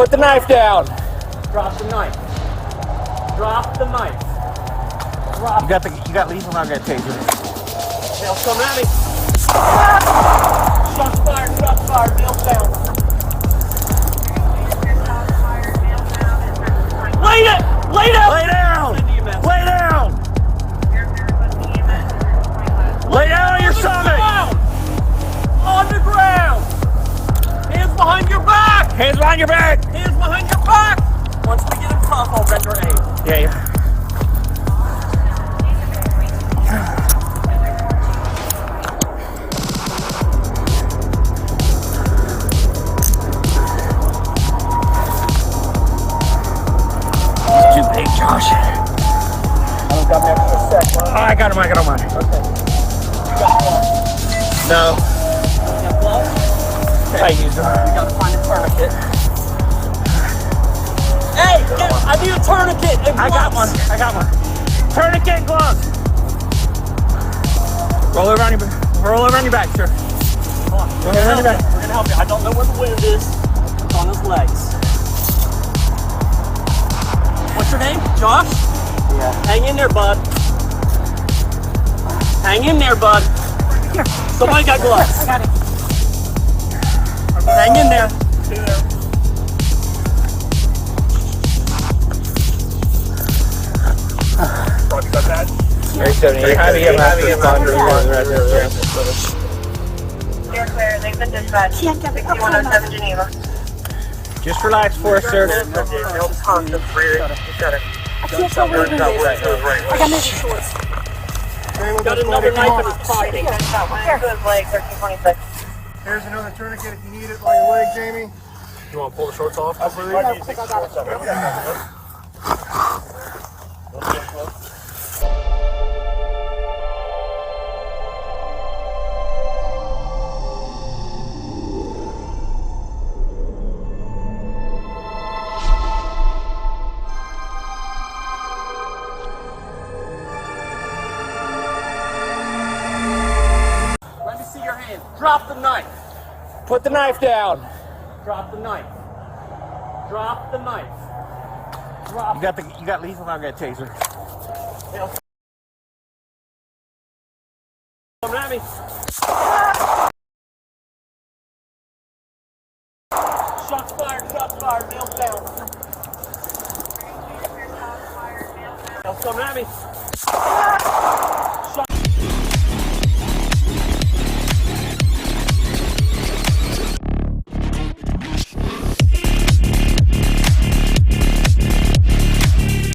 Put the knife down. Drop the knife. Drop the knife. Drop. You got lethal. I got taser. Nails coming at me. Shots fired. Shots fired. Nails down. Lay it. Lay down. Lay down. Lay down. Lay down on your stomach. On the ground. Hands behind your back. Hands behind your back. Hands behind your back. Once we get him tough, I'll render aid. Yeah. He's too big, Josh. I got an extra sec. Oh, I got him. Okay. You got gloves? No. You got gloves? Okay. I used them. We gotta find a tourniquet. Hey, I need a tourniquet and gloves. I got one. Tourniquet and gloves. Roll over on your back, sir. Come on. Go ahead, on your back. We're gonna help you. I don't know where the wind is. It's on his legs. What's your name? Josh? Yeah. Hang in there, bud. Hang in there, bud. Here. Somebody got gloves. I got it. Hang in there. Got that? Very 70. Heavy responder. You're clear. They've been dispatched. 6107 Geneva. Just relax for us, sir. No constant breathing. Got it. I can't tell where it is. I got moving shorts. Got another knife in his pocket. Good leg, 1326. Here's another tourniquet if you need it by your leg, Jamie. You want to pull the shorts off? Let me see your hand. Drop the knife. Put the knife down. Drop the knife. Drop the knife. Drop. You got lethal. I got taser. Coming at me. Shots fired. Shots fired. Nails down. Nails coming at me.